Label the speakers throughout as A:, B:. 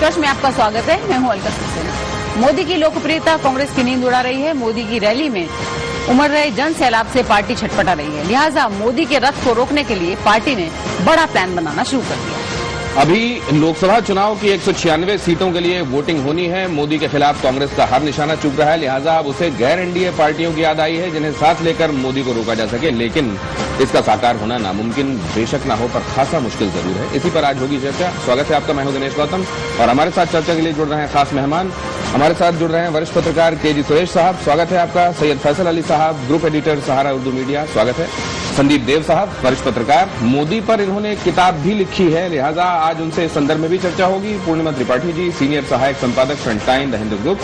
A: निष्कर्ष में आपका स्वागत है। मैं हूं अलका सक्सेना। मोदी की लोकप्रियता कांग्रेस की नींद उड़ा रही है। मोदी की रैली में उमड़ रहे जन सैलाब से पार्टी छटपटा रही है। लिहाजा मोदी के रथ को रोकने के लिए पार्टी ने बड़ा प्लान बनाना शुरू कर दिया।
B: अभी लोकसभा चुनाव की 196 सीटों के लिए वोटिंग होनी है। मोदी के खिलाफ कांग्रेस का हर निशाना चूक रहा है। लिहाजा अब उसे गैर एनडीए पार्टियों की याद आई है जिन्हें साथ लेकर मोदी को रोका जा सके, लेकिन इसका साकार होना नामुमकिन बेशक न हो पर खासा मुश्किल जरूर है। इसी पर आज होगी चर्चा। स्वागत है आपका। मैं हूं दिनेश गौतम और हमारे साथ चर्चा के लिए जुड़ रहे हैं खास मेहमान। हमारे साथ जुड़ रहे हैं वरिष्ठ पत्रकार केजी सुरेश साहब, स्वागत है आपका। सैयद फैसल अली साहब, ग्रुप एडिटर सहारा उर्दू मीडिया, स्वागत है। संदीप देव साहब, वरिष्ठ पत्रकार, मोदी पर इन्होंने एक किताब भी लिखी है, लिहाजा आज उनसे इस संदर्भ में भी चर्चा होगी। पूर्णिमा त्रिपाठी जी, सीनियर सहायक संपादक Frontline the Hindu group,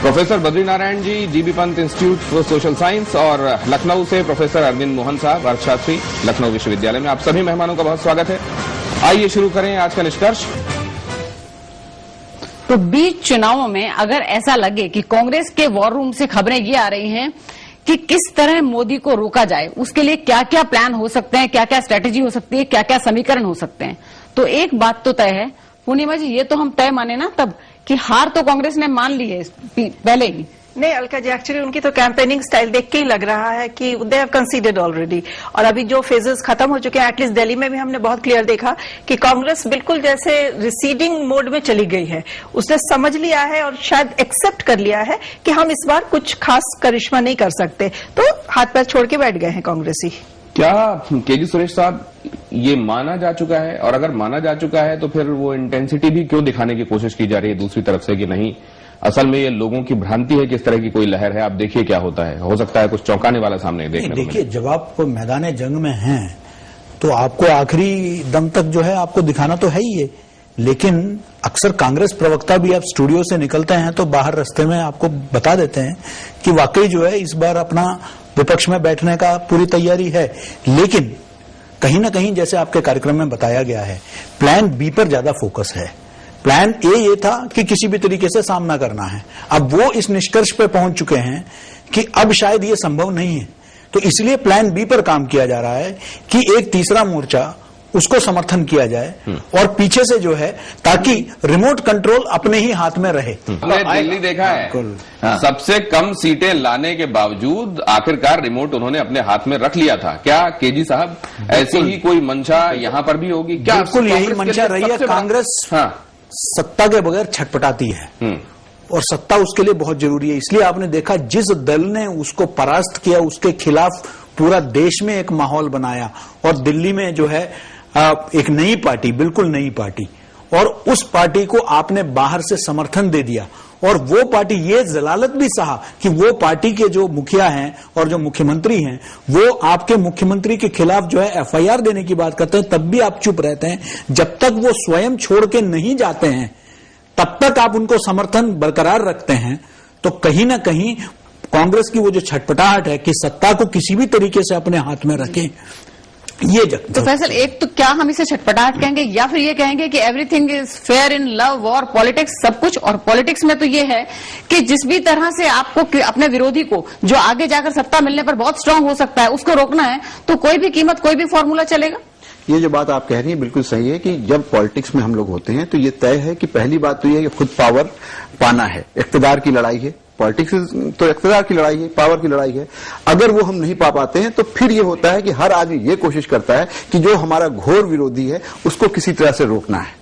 B: professor Badri Narayan ji, GB Pant Institute for Social Science, और लखनऊ से प्रोफेसर अरविंद मोहन साहब, अर्थशास्त्री, लखनऊ विश्वविद्यालय में। आप सभी मेहमानों का बहुत स्वागत है। आइए शुरू करें आज का निष्कर्ष।
A: तो बीच चुनावों में अगर ऐसा लगे कि कांग्रेस के वॉर रूम से खबरें ये आ रही हैं कि किस तरह मोदी को रोका जाए, उसके लिए क्या क्या प्लान हो सकते हैं, क्या क्या स्ट्रेटेजी हो सकती है, क्या क्या समीकरण हो सकते हैं, तो एक बात तो तय है पूर्णिमा जी, ये तो हम तय माने ना तब कि हार तो कांग्रेस ने मान ली है पहले ही।
C: नहीं अलका जी, एक्चुअली उनकी तो कैंपेनिंग स्टाइल देख के ही लग रहा है कि दे हैव कंसीडर्ड ऑलरेडी। और अभी जो फेजेस खत्म हो चुके हैं, एटलीस्ट दिल्ली में भी हमने बहुत क्लियर देखा कि कांग्रेस बिल्कुल जैसे रिसीडिंग मोड में चली गई है। उसने समझ लिया है और शायद एक्सेप्ट कर लिया है कि हम इस बार कुछ खास करिश्मा नहीं कर सकते, तो हाथ पैर छोड़ के बैठ गए हैं कांग्रेसी।
B: क्या केजी सुरेश साहब ये माना जा चुका है, और अगर माना जा चुका है तो फिर वो इंटेंसिटी भी क्यों दिखाने की कोशिश की जा रही है दूसरी तरफ से कि नहीं असल में ये लोगों की भ्रांति है कि इस तरह की कोई लहर है। आप देखिए क्या होता है, हो सकता है कुछ चौंकाने वाला सामने देखने को मिले।
D: देखिए, जब आप मैदान जंग में हैं तो आपको आखिरी दम तक जो है आपको दिखाना तो है ही है, लेकिन अक्सर कांग्रेस प्रवक्ता भी आप स्टूडियो से निकलते हैं तो बाहर रास्ते में आपको बता देते हैं कि वाकई जो है इस बार अपना विपक्ष में बैठने का पूरी तैयारी है। लेकिन कहीं ना कहीं जैसे आपके कार्यक्रम में बताया गया है, प्लान बी पर ज्यादा फोकस है। प्लान ए ये था कि किसी भी तरीके से सामना करना है। अब वो इस निष्कर्ष पे पहुंच चुके हैं कि अब शायद ये संभव नहीं है, तो इसलिए प्लान बी पर काम किया जा रहा है कि एक तीसरा मोर्चा उसको समर्थन किया जाए और पीछे से जो है ताकि रिमोट कंट्रोल अपने ही हाथ में रहे।
B: हमने दिल्ली देखा है, सबसे कम सीटें लाने के बावजूद आखिरकार रिमोट उन्होंने अपने हाथ में रख लिया था। क्या केजी साहब ऐसी ही कोई मंशा यहां पर भी होगी क्या?
D: बिल्कुल यही मंशा रही है। कांग्रेस सत्ता के बगैर छटपटाती है और सत्ता उसके लिए बहुत जरूरी है। इसलिए आपने देखा जिस दल ने उसको परास्त किया उसके खिलाफ पूरा देश में एक माहौल बनाया, और दिल्ली में जो है एक नई पार्टी, बिल्कुल नई पार्टी, और उस पार्टी को आपने बाहर से समर्थन दे दिया। और वो पार्टी ये जलालत भी सहा कि वो पार्टी के जो मुखिया हैं और जो मुख्यमंत्री हैं वो आपके मुख्यमंत्री के खिलाफ जो है एफआईआर देने की बात करते हैं, तब भी आप चुप रहते हैं। जब तक वो स्वयं छोड़ के नहीं जाते हैं तब तक आप उनको समर्थन बरकरार रखते हैं। तो कहीं ना कहीं कांग्रेस की वो जो छटपटाहट है कि सत्ता को किसी भी तरीके से अपने हाथ में रखें, ये
A: तो फैसल, एक तो क्या हम इसे छटपटाहट कहेंगे या फिर ये कहेंगे कि everything is fair in love, war, politics, सब कुछ। और पॉलिटिक्स में तो ये है कि जिस भी तरह से आपको अपने विरोधी को जो आगे जाकर सत्ता मिलने पर बहुत स्ट्रांग हो सकता है उसको रोकना है, तो कोई भी कीमत, कोई भी फॉर्मूला चलेगा।
E: ये जो बात आप कह रही हैं बिल्कुल सही है कि जब पॉलिटिक्स में हम लोग होते हैं तो ये तय है कि पहली बात तो ये है कि खुद पावर पाना है, इख्तिदार की लड़ाई है। पॉलिटिक्स तो इख्तिदार की लड़ाई है, पावर की लड़ाई है। अगर वो हम नहीं पा पाते हैं तो फिर ये होता है कि हर आदमी ये कोशिश करता है कि जो हमारा घोर विरोधी है उसको किसी तरह से रोकना है।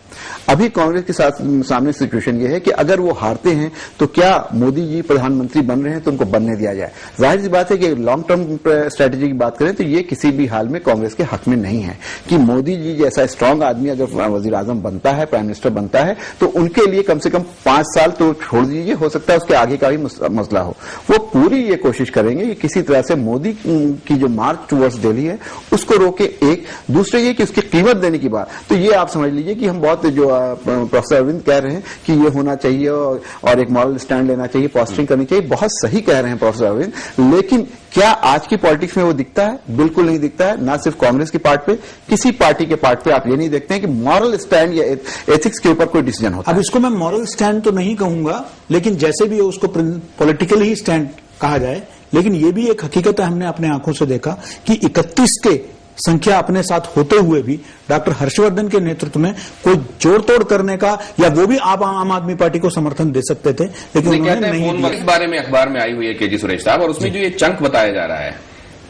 E: अभी कांग्रेस के साथ सामने सिचुएशन ये है कि अगर वो हारते हैं तो क्या मोदी जी प्रधानमंत्री बन रहे हैं तो उनको बनने दिया जाए। जाहिर सी बात है कि लॉन्ग टर्म स्ट्रेटेजी की बात करें तो ये किसी भी हाल में कांग्रेस के हक में नहीं है कि मोदी जी जैसा स्ट्रांग आदमी अगर वजीर आजम बनता है, प्राइम मिनिस्टर बनता है, तो उनके लिए कम से कम 5 साल तो छोड़ दीजिए, हो सकता है उसके आगे का भी मसला हो। वो पूरी ये कोशिश करेंगे कि किसी तरह से मोदी की जो मार्च टूवर्ड्स दिल्ली है उसको रोके। एक दूसरे ये कि उसकी कीमत देने की बात, तो ये आप समझ लीजिए कि हम बहुत जो प्रोफेसर अरविंद कह रहे हैं कि ये होना चाहिए और एक मॉरल स्टैंड लेना चाहिए, पोस्टरिंग करनी चाहिए, बहुत सही कह रहे हैं प्रोफेसर अरविंद। लेकिन क्या आज की पॉलिटिक्स में वो दिखता है? बिल्कुल नहीं दिखता है। ना सिर्फ कांग्रेस की पार्ट पे, किसी पार्टी के पार्ट पे आप ये नहीं देखते हैं कि मॉरल स्टैंड या एथिक्स के ऊपर कोई डिसीजन होता है।
D: अब इसको मैं मॉरल स्टैंड तो नहीं कहूंगा, लेकिन जैसे भी उसको पॉलिटिकल ही स्टैंड कहा जाए, लेकिन ये भी एक हकीकत है, हमने अपने आंखों से देखा कि 31 के संख्या अपने साथ होते हुए भी डॉक्टर हर्षवर्धन के नेतृत्व में कोई जोड़ तोड़ करने का, या वो भी आप आम आदमी पार्टी को समर्थन दे सकते थे, लेकिन उन्होंने नहीं दिया।
B: इस बारे में अखबार में आई हुई है केजी सुरेश साहब, और उसमें जो ये चंक बताया जा रहा है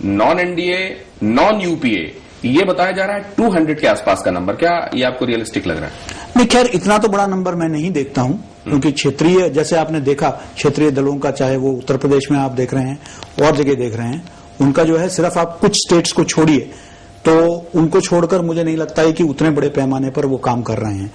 B: नॉन एनडीए नॉन यूपीए, ये बताया जा रहा है 200 के आसपास का नंबर, क्या ये आपको रियलिस्टिक लग रहा है?
D: नहीं, खैर इतना तो बड़ा नंबर मैं नहीं देखता हूं, क्योंकि क्षेत्रीय, जैसे आपने देखा क्षेत्रीय दलों का, चाहे वो उत्तर प्रदेश में आप देख रहे हैं और जगह देख रहे हैं, उनका जो है सिर्फ आप कुछ स्टेट्स को छोड़िए तो उनको छोड़कर मुझे नहीं लगता है कि उतने बड़े पैमाने पर वो काम कर रहे हैं।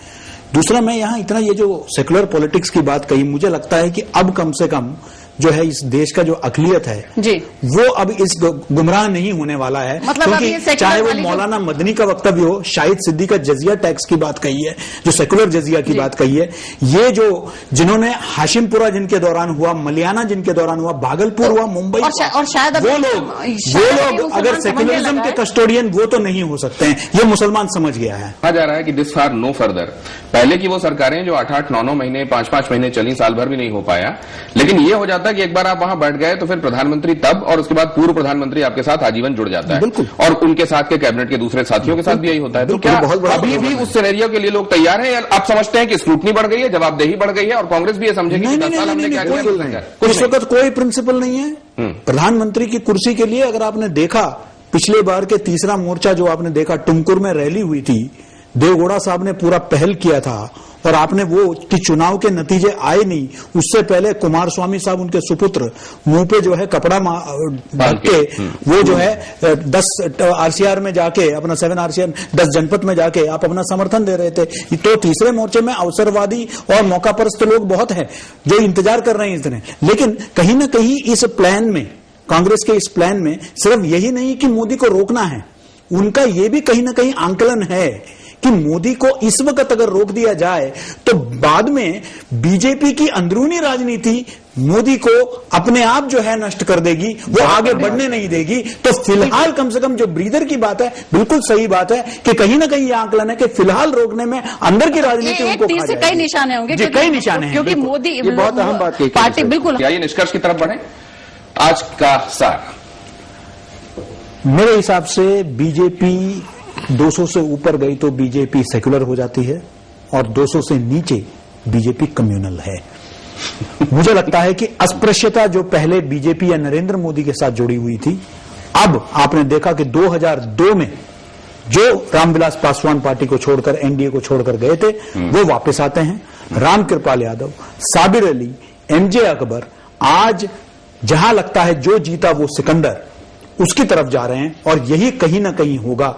D: दूसरा, मैं यहां इतना ये जो सेक्युलर पॉलिटिक्स की बात कही, मुझे लगता है कि अब कम से कम जो है इस देश का जो अकलियत है
A: जी,
D: वो अब इस गुमराह नहीं होने वाला है।
A: मतलब
D: क्योंकि चाहे वो मौलाना मदनी का वक्तव्य हो, शाहिद सिद्दीकी का जजिया टैक्स की बात कही है, जो सेकुलर जजिया की बात कही है, ये जो जिन्होंने हाशिमपुरा जिनके दौरान हुआ, मलियाना जिनके दौरान हुआ, भागलपुर हुआ, मुंबई
A: और शायद
D: वो लोग अगर सेकुलरिज्म के कस्टोडियन वो तो नहीं हो सकते हैं, ये मुसलमान समझ गया है।
B: कहा जा रहा है कि दिस फार नो फर्दर, पहले की वो सरकारें जो 8-8, 9-9 महीने, 5-5 महीने चली, साल भर भी नहीं हो पाया, लेकिन ये हो जाता है कि एक बार आप वहां बैठ गए तो फिर प्रधानमंत्री तब, और उसके बाद पूर्व प्रधानमंत्री आपके साथ आजीवन जुड़ जाता है।
D: बिल्कुल।
B: और उनके साथ के कैबिनेट के दूसरे साथियों के साथ भी यही होता है। तो क्या अभी भी उस सिनेरियो के लिए लोग तैयार हैं, या आप समझते हैं कि स्क्रूटनी बढ़ गई है, जवाबदेही बढ़ गई है, और कांग्रेस भी ये समझेगी कि 10 साल हमने क्या किया?
D: इस वक्त कोई प्रिंसिपल नहीं है प्रधानमंत्री की कुर्सी के लिए। अगर आपने देखा पिछले बार के तीसरा मोर्चा जो आपने देखा, टुमकुर में रैली हुई थी, देवगौड़ा साहब ने पूरा पहल किया था, और आपने वो कि चुनाव के नतीजे आए नहीं, उससे पहले कुमार स्वामी साहब, उनके सुपुत्र, मुंह पे जो है कपड़ा ढक के वो जो है 10 आरसीआर में जाके अपना 7 आरसीआर 10 जनपद में जाके आप अपना समर्थन दे रहे थे। तो तीसरे मोर्चे में अवसरवादी और मौका परस्त लोग बहुत हैं जो इंतजार कर रहे हैं इतने। लेकिन कहीं ना कहीं इस प्लान में, कांग्रेस के इस प्लान में सिर्फ यही नहीं कि मोदी को रोकना है, उनका ये भी कहीं ना कहीं आंकलन है कि मोदी को इस वक्त अगर रोक दिया जाए तो बाद में बीजेपी की अंदरूनी राजनीति मोदी को अपने आप जो है नष्ट कर देगी, वो आगे बढ़ने नहीं देगी। तो फिलहाल कम से कम जो ब्रीदर की बात है, बिल्कुल सही बात है कि कहीं ना कहीं ये आंकलन है कि फिलहाल रोकने में अंदर की राजनीति उनको खा जाएगी।
A: कई निशाने होंगे,
D: कई निशाने हैं,
A: क्योंकि मोदी
E: ये बहुत अहम बात कही
A: पार्टी बिल्कुल।
B: आइए निष्कर्ष की तरफ बढ़े। आज का सार
D: मेरे हिसाब से बीजेपी 200 से ऊपर गई तो बीजेपी सेक्युलर हो जाती है, और 200 से नीचे बीजेपी कम्युनल है। मुझे लगता है कि अस्पृश्यता जो पहले बीजेपी या नरेंद्र मोदी के साथ जुड़ी हुई थी, अब आपने देखा कि 2002 में जो रामविलास पासवान पार्टी को छोड़कर, एनडीए को छोड़कर गए थे, वो वापस आते हैं। रामकृपाल यादव, साबिर अली, एमजे अकबर, आज जहां लगता है जो जीता वो सिकंदर, उसकी तरफ जा रहे हैं। और यही कहीं ना कहीं होगा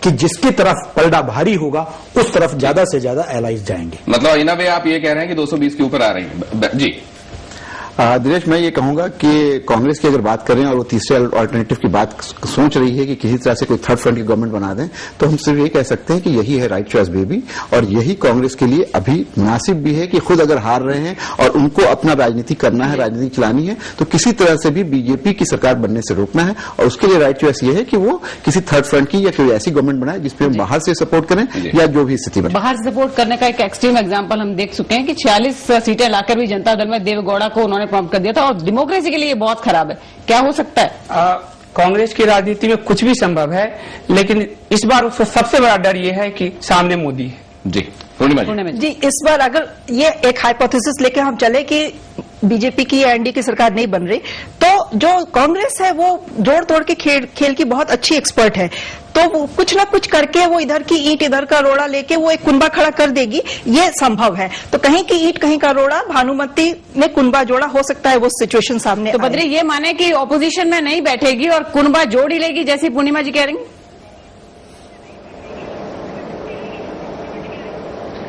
D: कि जिसकी तरफ पलड़ा भारी होगा उस तरफ ज्यादा से ज्यादा एलाइज जाएंगे।
B: मतलब इन वे आप ये कह रहे हैं कि 220 के ऊपर आ रही है जी।
E: दिनेश, मैं ये कहूंगा कि कांग्रेस की अगर बात करें और वो तीसरे अल्टरनेटिव की बात सोच रही है कि किसी तरह से कोई थर्ड फ्रंट की गवर्नमेंट बना दें, तो हम सिर्फ ये कह सकते हैं कि यही है राइट चॉइस बेबी, और यही कांग्रेस के लिए अभी मुनासिब भी है कि खुद अगर हार रहे हैं और उनको अपना राजनीति करना है, राजनीति चलानी है, तो किसी तरह से भी बीजेपी की सरकार बनने से रोकना है। और उसके लिए राइट चॉइस ये है कि वो किसी थर्ड फ्रंट की या कोई ऐसी गवर्नमेंट बनाए जिसपे हम बाहर से सपोर्ट करें, या जो भी स्थिति बने।
A: बाहर से सपोर्ट करने का एक एक्सट्रीम एग्जाम्पल हम देख चुके हैं कि 46 सीटें लाकर भी जनता दल में देवगौड़ा को उन्होंने प्रॉम्प्ट कर दिया था, और डेमोक्रेसी के लिए बहुत खराब है। क्या हो सकता है?
F: कांग्रेस की राजनीति में कुछ भी संभव है, लेकिन इस बार उसका सबसे बड़ा डर यह है कि सामने मोदी है।
B: जी पूर्णिमा
C: जी, इस बार अगर ये एक हाइपोथेसिस लेके हम चले कि बीजेपी की या एनडीए की सरकार नहीं बन रही, तो जो कांग्रेस है वो जोड़ तोड़ के खेल की बहुत अच्छी एक्सपर्ट है, तो वो कुछ ना कुछ करके वो इधर की ईंट इधर का रोड़ा लेके वो एक कुनबा खड़ा कर देगी, ये संभव है। तो कहीं की ईंट कहीं का रोड़ा, भानुमति ने कुनबा जोड़ा, हो सकता है वो सिचुएशन सामने।
A: तो बद्री ये माने कि ऑपोजिशन में नहीं बैठेगी और कुनबा जोड़ ही लेगी, जैसी पूर्णिमा जी कह रही हैं?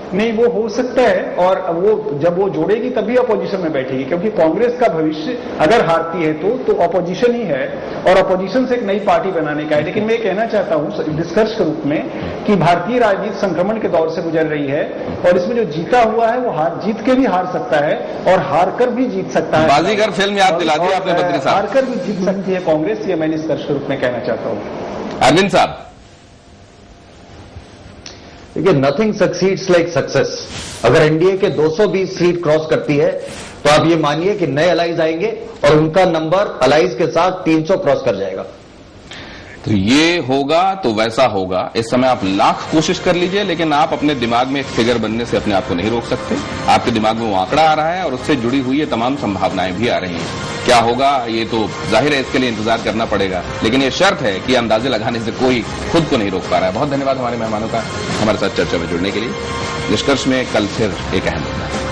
G: नहीं, वो हो सकता है, और वो जब वो जोड़ेगी तभी अपोजिशन में बैठेगी, क्योंकि कांग्रेस का भविष्य अगर हारती है तो अपोजिशन ही है, और अपोजिशन से एक नई पार्टी बनाने का है। लेकिन मैं ये कहना चाहता हूं निष्कर्ष के रूप में कि भारतीय राजनीति संक्रमण के दौर से गुजर रही है, और इसमें जो जीता हुआ है वो जीत के भी हार सकता है और हार कर भी जीत सकता है।
B: बाजीगर फिल्म याद दिला दी आपने बद्री साहब।
G: हार कर भी जीत सकती है कांग्रेस, ये मैं निष्कर्ष के रूप में कहना चाहता हूं।
B: अरविंद साहब,
H: देखिए, नथिंग सक्सीड्स लाइक सक्सेस। अगर एनडीए के 220 सीट क्रॉस करती है तो आप ये मानिए कि नए अलाइज आएंगे और उनका नंबर अलाइज के साथ 300 क्रॉस कर जाएगा।
B: तो ये होगा तो वैसा होगा। इस समय आप लाख कोशिश कर लीजिए, लेकिन आप अपने दिमाग में एक फिगर बनने से अपने आप को नहीं रोक सकते। आपके दिमाग में वो आंकड़ा आ रहा है और उससे जुड़ी हुई ये तमाम संभावनाएं भी आ रही हैं। क्या होगा ये तो जाहिर है, इसके लिए इंतजार करना पड़ेगा, लेकिन ये शर्त है कि अंदाजे लगाने से कोई खुद को नहीं रोक पा रहा है। बहुत धन्यवाद हमारे मेहमानों का हमारे साथ चर्चा में जुड़ने के लिए। निष्कर्ष में कल फिर एक अहम मुद्दा है।